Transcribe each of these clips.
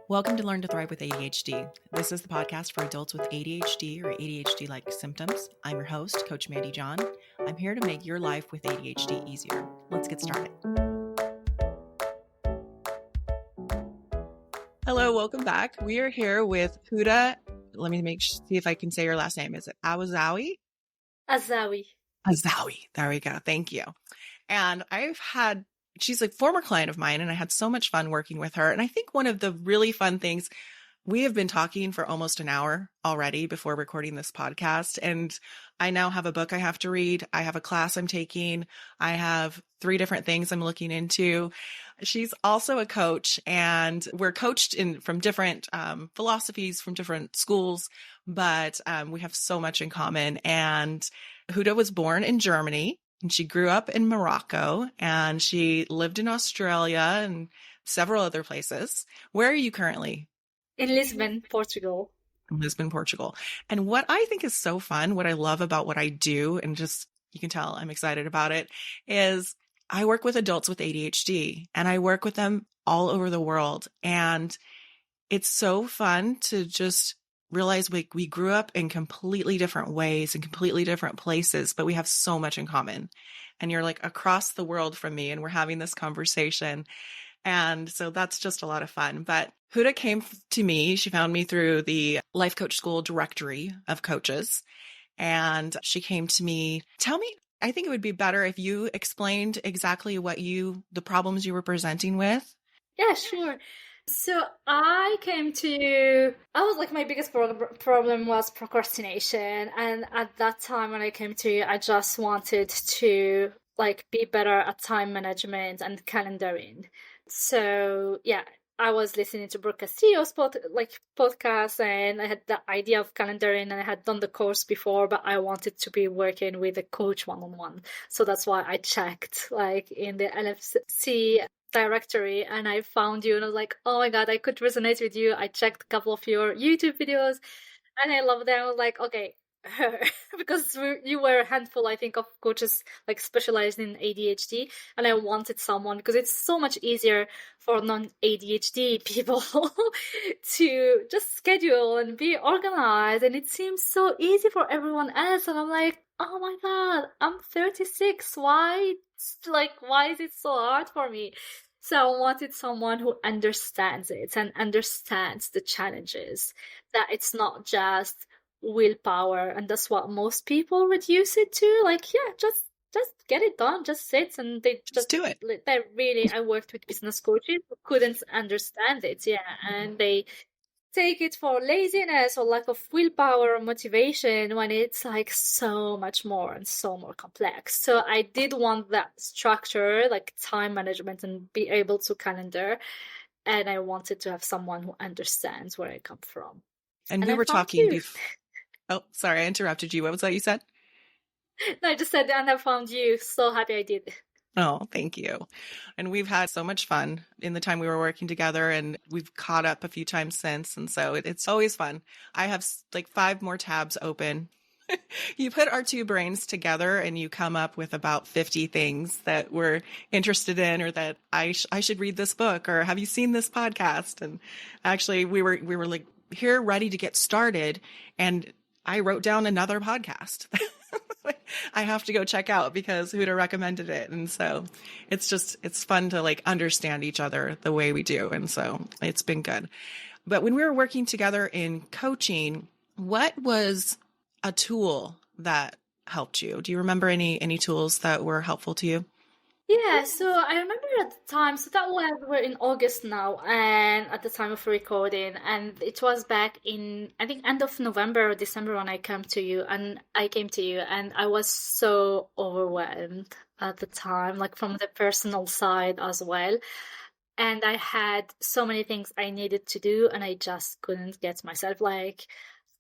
Welcome to Learn to Thrive with ADHD. This is the podcast for adults with ADHD or ADHD-like symptoms. I'm your host, Coach Mandy John. I'm here to make your life with ADHD easier. Let's get started. Hello, welcome back. We are here with Houda. Let me see if I can say your last name. Is it AzzaOui? AzzaOui. AzzaOui. There we go. Thank you. And she's a former client of mine, and I had so much fun working with her. And I think one of the really fun things, we have been talking for almost an hour already before recording this podcast. And I now have a book I have to read. I have a class I'm taking. I have 3 different things I'm looking into. She's also a coach, and we're coached from different philosophies from different schools, but we have so much in common. And Houda was born in Germany. And she grew up in Morocco, and she lived in Australia and several other places. Where are you currently? In Lisbon, Portugal. Lisbon, Portugal. And what I think is so fun, what I love about what I do, and just, you can tell I'm excited about it, is I work with adults with ADHD, and I work with them all over the world. And it's so fun to just realize we grew up in completely different ways and completely different places, but we have so much in common. And you're like across the world from me, and we're having this conversation. And so that's just a lot of fun. But Houda came to me. She found me through the Life Coach School directory of coaches. And she came to me. Tell me, I think it would be better if you explained exactly the problems you were presenting with. Yeah, sure. So my biggest problem was procrastination. And at that time when I came to you, I just wanted to be better at time management and calendaring. So yeah, I was listening to Brooke Castillo's podcast, and I had the idea of calendaring, and I had done the course before, but I wanted to be working with a coach one-on-one. So that's why I checked in the LFC directory, and I found you, and I was like, oh my God, I could resonate with you. I checked a couple of your YouTube videos and I love them. I was like, okay, her, because you were a handful, I think, of coaches specialized in ADHD, and I wanted someone, because it's so much easier for non-ADHD people to just schedule and be organized, and it seems so easy for everyone else. And I'm like, oh my God, I'm 36. Why is it so hard for me? So I wanted someone who understands it and understands the challenges, that it's not just willpower, and that's what most people reduce it to. Just get it done, just sit, and they just do it. I worked with business coaches who couldn't understand it, and they take it for laziness or lack of willpower or motivation, when it's so much more and so more complex. So I did want that structure, time management, and be able to calendar, and I wanted to have someone who understands where I come from. And we were talking before. Oh, sorry, I interrupted you. What was that you said? No, I just said, and I found you. So happy I did. Oh, thank you. And we've had so much fun in the time we were working together, and we've caught up a few times since. And so it's always fun. I have 5 more tabs open. You put our 2 brains together and you come up with about 50 things that we're interested in, or that I should read this book, or have you seen this podcast? And actually we were here ready to get started, and I wrote down another podcast I have to go check out because Houda recommended it. And so it's fun to understand each other the way we do. And so it's been good. But when we were working together in coaching, what was a tool that helped you? Do you remember any tools that were helpful to you? Yeah, so I remember at the time, so we're in August now, and at the time of recording, and it was back in, I think, end of November or December when I came to you, and I was so overwhelmed at the time, from the personal side as well. And I had so many things I needed to do, and I just couldn't get myself,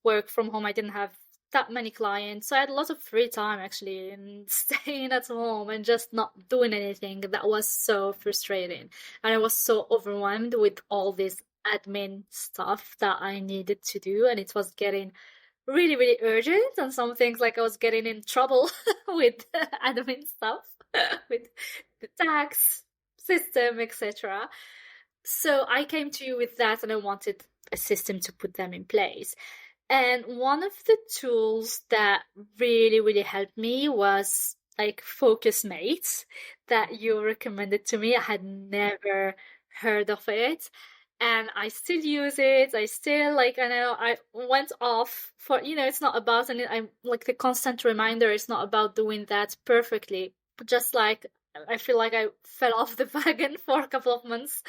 work from home. I didn't have that many clients, so I had a lot of free time actually, and staying at home and just not doing anything. That was so frustrating, and I was so overwhelmed with all this admin stuff that I needed to do, and it was getting really, really urgent. And some things I was getting in trouble with admin stuff with the tax system, etc. So I came to you with that and I wanted a system to put them in place. And one of the tools that really, really helped me was like Focus Mates that you recommended to me. I had never heard of it. And I still use it. I still like, I know I went off for, it's not about, and I'm like the constant reminder, it's not about doing that perfectly. But just like, I feel like I fell off the wagon for a couple of months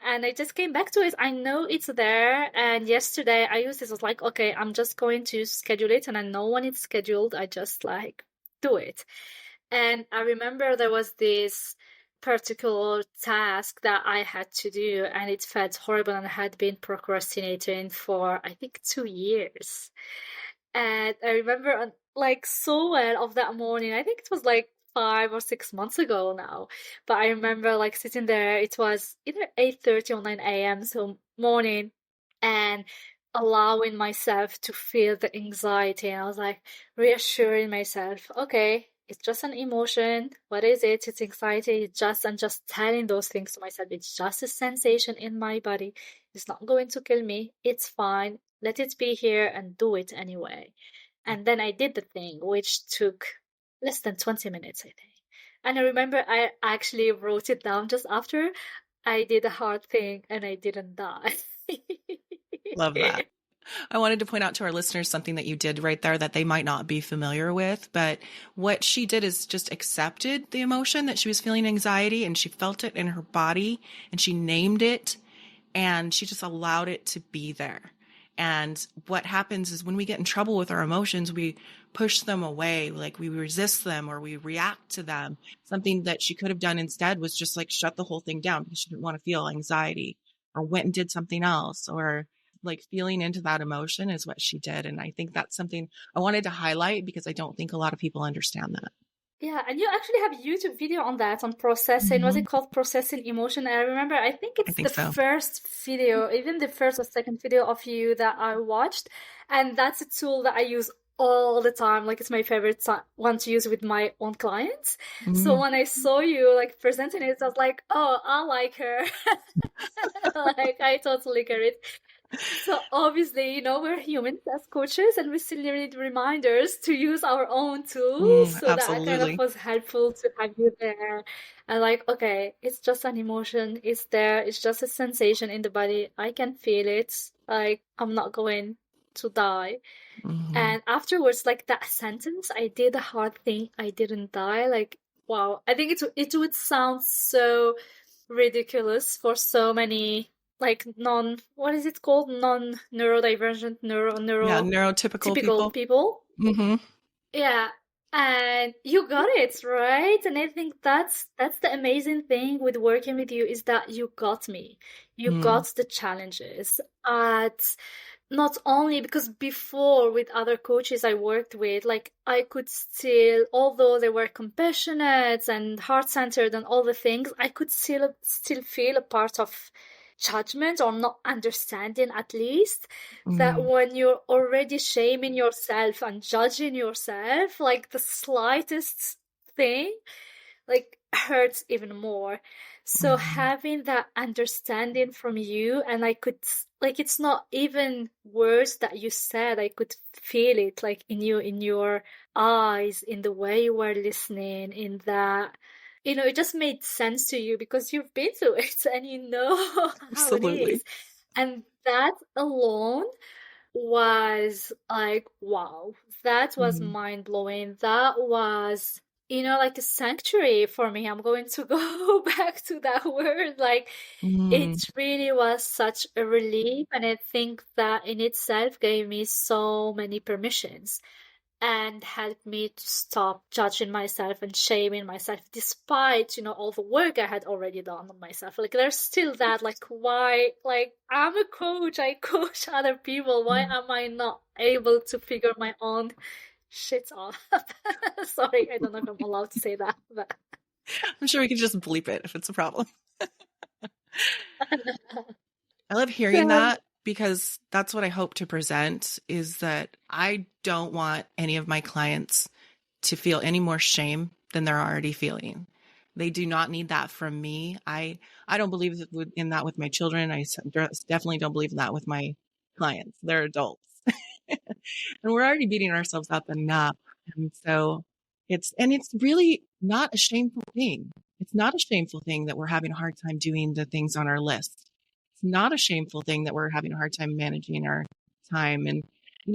and I just came back to it. I know it's there. And yesterday I used this. I was like, okay, I'm just going to schedule it. And I know when it's scheduled, I just like do it. And I remember there was this particular task that I had to do, and it felt horrible. And I had been procrastinating for, I think, 2 years. And I remember like so well of that morning. I think it was like 5 or 6 months ago now. But I remember like sitting there, it was either 8:30 or 9 a.m. So morning, and allowing myself to feel the anxiety. And I was like reassuring myself, okay, it's just an emotion. What is it? It's anxiety. I'm just telling those things to myself. It's just a sensation in my body. It's not going to kill me. It's fine. Let it be here and do it anyway. And then I did the thing, which took less than 20 minutes, I think. And I remember I actually wrote it down just after I did a hard thing and I didn't die. Love that. I wanted to point out to our listeners something that you did right there that they might not be familiar with, but what she did is just accepted the emotion that she was feeling anxiety and she felt it in her body and she named it and she just allowed it to be there. And what happens is when we get in trouble with our emotions, we push them away, like we resist them or we react to them. Something that she could have done instead was just like shut the whole thing down because she didn't want to feel anxiety or went and did something else or like feeling into that emotion is what she did. And I think that's something I wanted to highlight because I don't think a lot of people understand that. Yeah, and you actually have a YouTube video on that, on processing. Was Mm-hmm. it called Processing Emotion? And I remember, I think I it's think the so. first video, even the first or second video of you that I watched. And that's a tool that I use all the time. Like it's my favorite one to use with my own clients. So Mm-hmm. when I saw you like presenting it, I was like, oh, I like her. Like I totally get it. So obviously, we're humans as coaches and we still need reminders to use our own tools. So that kind of Absolutely. was helpful to have you there. And like, okay, it's just an emotion. It's there. It's just a sensation in the body. I can feel it. Like, I'm not going to die. Mm-hmm. And afterwards, like that sentence, I did a hard thing. I didn't die. Like, wow. I think it would sound so ridiculous for so many like what is it called, non neurodivergent Yeah, neurotypical neurotypical people. people. Mm-hmm. Yeah, and you got it right. And I think that's the amazing thing with working with you, is that you got me, you Mm-hmm. got the challenges at, not only because before with other coaches I worked with, like I could still, although they were compassionate and heart-centered and all the things, I could still feel a part of judgment or not understanding, at least, that Mm-hmm. when you're already shaming yourself and judging yourself, like the slightest thing like hurts even more. So Mm-hmm. having that understanding from you, and I could, like, it's not even words that you said, I could feel it like in your eyes, in the way you were listening, in that, it just made sense to you because you've been through it and you know how it Absolutely. is. And that alone was like, wow, that was Mm-hmm. mind blowing. That was, like a sanctuary for me. I'm going to go back to that word. Like, Mm-hmm. it really was such a relief. And I think that in itself gave me so many permissions and helped me to stop judging myself and shaming myself, despite all the work I had already done on myself. Like there's still that, like, why, like, I'm a coach, I coach other people, why am I not able to figure my own shit out? Sorry, I don't know if I'm allowed to say that, but I'm sure we could just bleep it if it's a problem. I love hearing so, that because that's what I hope to present is that I don't want any of my clients to feel any more shame than they're already feeling. They do not need that from me. I I don't believe in that with my children. Definitely don't believe in that with my clients. They're adults. And we're already beating ourselves up enough. And so it's really not a shameful thing. It's not a shameful thing that we're having a hard time doing the things on our list. It's not a shameful thing that we're having a hard time managing our time. And,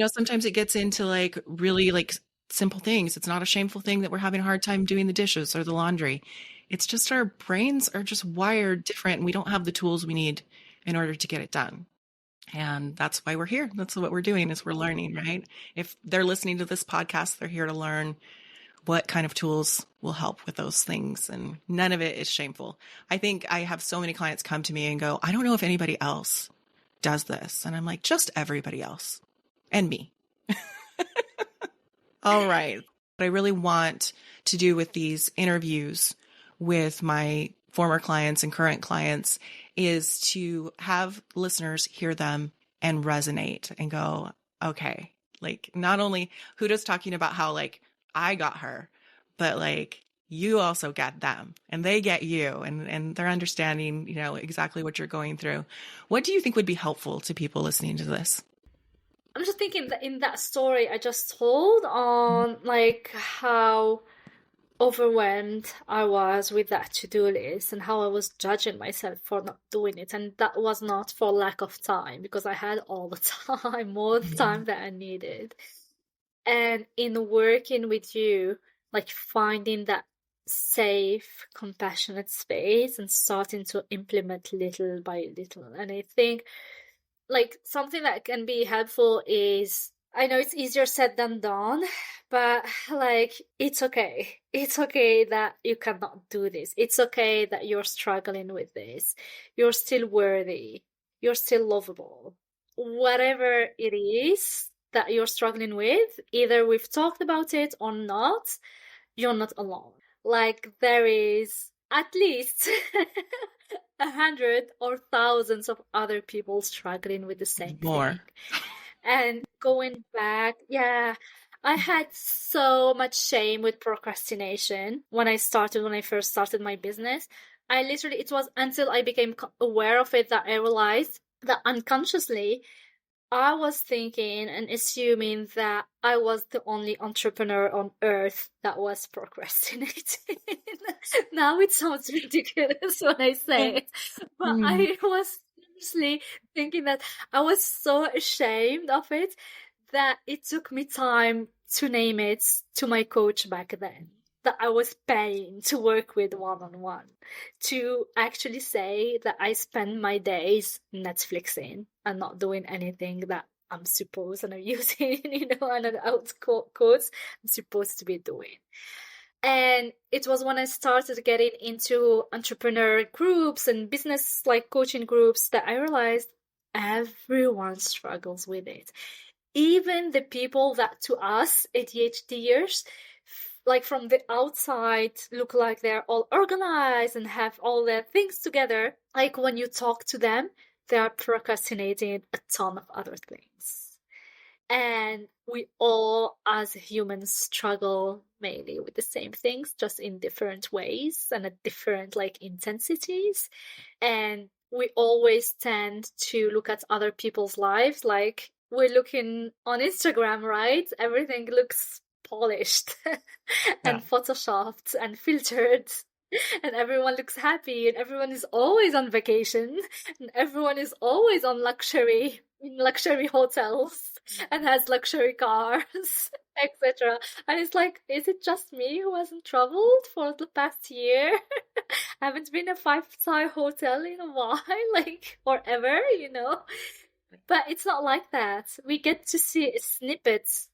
sometimes it gets into like really like simple things. It's not a shameful thing that we're having a hard time doing the dishes or the laundry. It's just our brains are just wired different and we don't have the tools we need in order to get it done. And that's why we're here. That's what we're doing is we're learning, right? If they're listening to this podcast, they're here to learn what kind of tools will help with those things. And none of it is shameful. I think I have so many clients come to me and go, I don't know if anybody else does this. And I'm like, just everybody else and me. All right. What I really want to do with these interviews with my former clients and current clients is to have listeners hear them and resonate and go, okay, like not only Houda's talking about how like I got her, but like you also get them and they get you and they're understanding, exactly what you're going through. What do you think would be helpful to people listening to this? I'm just thinking that in that story I just told on like how overwhelmed I was with that to-do list and how I was judging myself for not doing it. And that was not for lack of time because I had all the time, more time that I needed. And in working with you, like finding that safe, compassionate space and starting to implement little by little. And I think like something that can be helpful is, I know it's easier said than done, but like it's okay. It's okay that you cannot do this. It's okay that you're struggling with this. You're still worthy. You're still lovable. Whatever it is that you're struggling with, either we've talked about it or not, you're not alone. Like there is at least 100 or thousands of other people struggling with the same thing. And going back, I had so much shame with procrastination when I first started my business. It was until I became aware of it that I realized that unconsciously I was thinking and assuming that I was the only entrepreneur on earth that was procrastinating. Now it sounds ridiculous when I say it, but I was seriously thinking that I was so ashamed of it that it took me time to name it to my coach back then. That I was paying to work with one-on-one, to actually say that I spend my days Netflixing and not doing anything that I'm supposed, and I'm using, and out quotes, I'm supposed to be doing. And it was when I started getting into entrepreneur groups and business like coaching groups that I realized everyone struggles with it. Even the people that to us, ADHDers, like from the outside look like they're all organized and have all their things together, like when you talk to them, they are procrastinating a ton of other things. And we all as humans struggle mainly with the same things, just in different ways and at different like intensities. And we always tend to look at other people's lives like we're looking on Instagram, right? Everything looks polished and photoshopped and filtered, and everyone looks happy, and everyone is always on vacation, and everyone is always on luxury in luxury hotels and has luxury cars, etc. And it's like, is it just me who hasn't traveled for the past year? I haven't been a 5-star hotel in a while, like, or ever, But it's not like that. We get to see snippets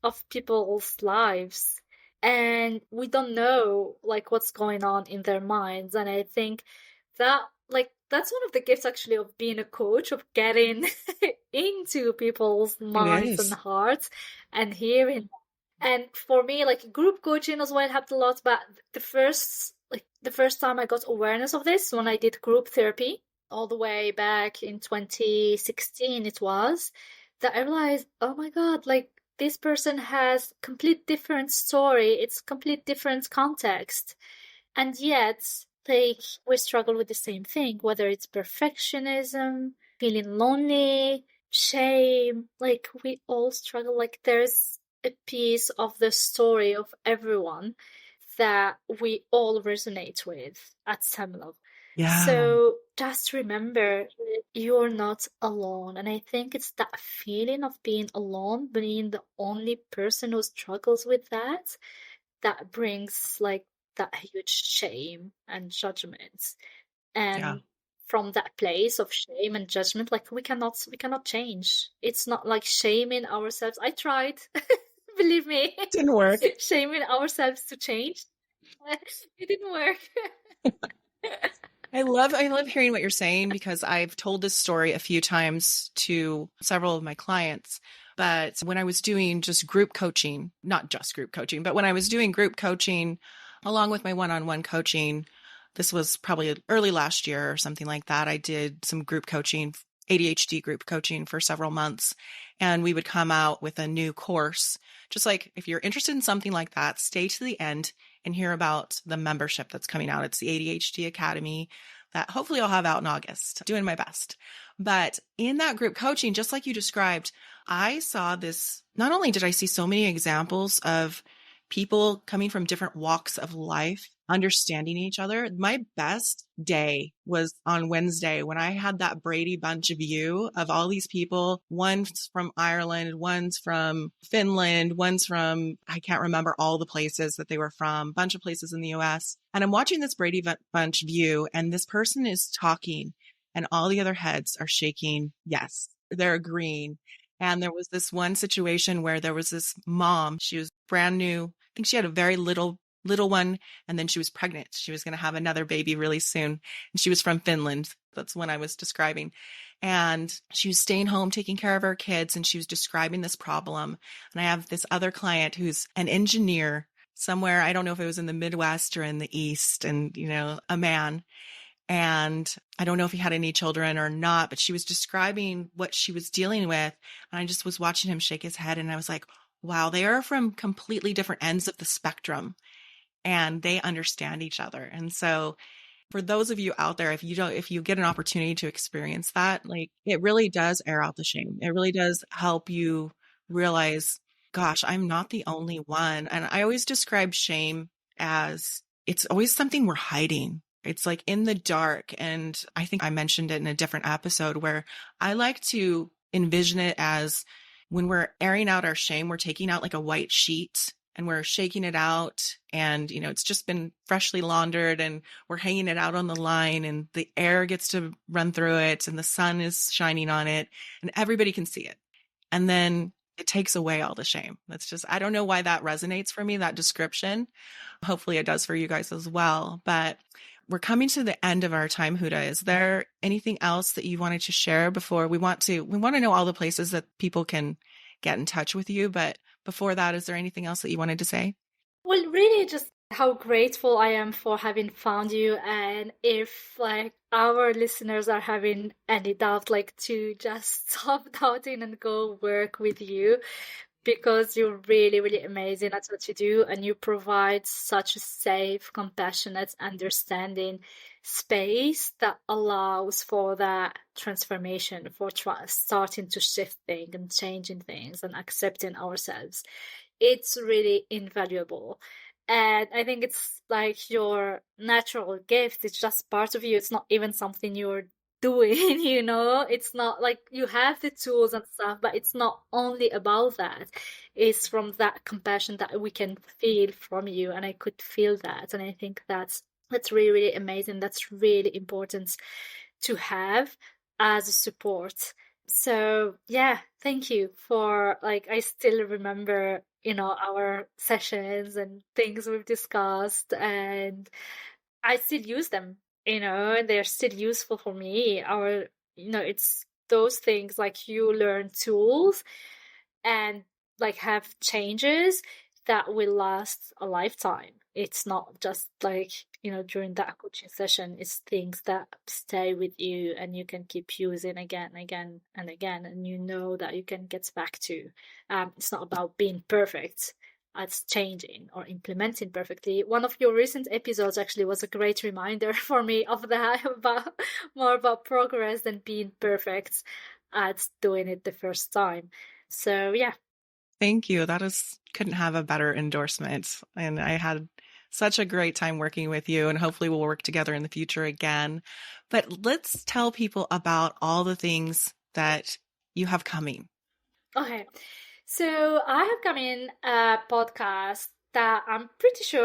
of people's lives and we don't know like what's going on in their minds. And I think that like that's one of the gifts actually of being a coach, of getting into people's minds and hearts and hearing. And for me, like group coaching as well helped a lot. But the first time I got awareness of this, when I did group therapy all the way back in 2016, it was that I realized, oh my God, like this person has complete different story. It's complete different context. And yet like we struggle with the same thing, whether it's perfectionism, feeling lonely, shame, like we all struggle. Like there's a piece of the story of everyone that we all resonate with at some level. Yeah. So just remember you're not alone. And I think it's that feeling of being alone, being the only person who struggles with that, that brings like that huge shame and judgment. Yeah. And from that place of shame and judgment, like we cannot change. It's not like shaming ourselves. I tried, believe me, Didn't work. shaming ourselves to change. It didn't work. I love hearing what you're saying because I've told this story a few times to several of my clients. But when I was doing just group coaching, not just group coaching, but when I was doing group coaching along with my one-on-one coaching, this was probably early last year or something like that. I did some group coaching, ADHD group coaching for several months, and we would come out with a new course. Just like if you're interested in something like that, stay to the end and hear about the membership that's coming out. It's the ADHD Academy that hopefully I'll have out in August. Doing my best. But in that group coaching, just like you described, I saw this. Not only did I see so many examples of people coming from different walks of life, understanding each other. My best day was on Wednesday when I had that Brady Bunch view of all these people. One's from Ireland, one's from Finland, one's from, I can't remember all the places that they were from, a bunch of places in the US. And I'm watching this Brady Bunch view, and this person is talking, and all the other heads are shaking. Yes, they're agreeing. And there was this one situation where there was this mom. She was brand new. I think she had a very little one, and then she was pregnant. She was going to have another baby really soon. And she was from Finland. That's when I was describing. And she was staying home taking care of her kids, and she was describing this problem. And I have this other client who's an engineer somewhere. I don't know if it was in the Midwest or in the East, and, a man. And I don't know if he had any children or not, but she was describing what she was dealing with. And I just was watching him shake his head. And I was like, wow, they are from completely different ends of the spectrum and they understand each other. And so for those of you out there, if you get an opportunity to experience that, like it really does air out the shame. It really does help you realize, gosh, I'm not the only one. And I always describe shame as it's always something we're hiding. It's like in the dark. And I think I mentioned it in a different episode where I like to envision it as when we're airing out our shame, we're taking out like a white sheet and we're shaking it out, and it's just been freshly laundered, and we're hanging it out on the line, and the air gets to run through it, and the sun is shining on it, and everybody can see it. And then it takes away all the shame. That's just, I don't know why that resonates for me, that description. Hopefully it does for you guys as well. But we're coming to the end of our time, Houda. Is there anything else that you wanted to share before we want to know all the places that people can get in touch with you, but before that, is there anything else that you wanted to say? Well, really, just how grateful I am for having found you. And if like our listeners are having any doubt, like to just stop doubting and go work with you, because you're really, really amazing at what you do, and you provide such a safe, compassionate, understanding space that allows for that transformation, for starting to shift things and changing things and accepting ourselves. It's really invaluable. And I think it's like your natural gift. It's just part of you. It's not even something you're doing, It's not like you have the tools and stuff, but it's not only about that. It's from that compassion that we can feel from you. And I could feel that. And I think that's really, really amazing. That's really important to have as a support. So yeah, thank you for like I still remember, our sessions and things we've discussed, and I still use them, they're still useful for me. It's those things like you learn tools and like have changes that will last a lifetime. It's not just like, during that coaching session, it's things that stay with you and you can keep using again, again, and again, and that you can get back to. It's not about being perfect. at changing or implementing perfectly. One of your recent episodes actually was a great reminder for me of that, about more about progress than being perfect at doing it the first time. So yeah. Thank you. Couldn't have a better endorsement. And I had such a great time working with you, and hopefully we'll work together in the future again. But let's tell people about all the things that you have coming. Okay. So I have come in a podcast that I'm pretty sure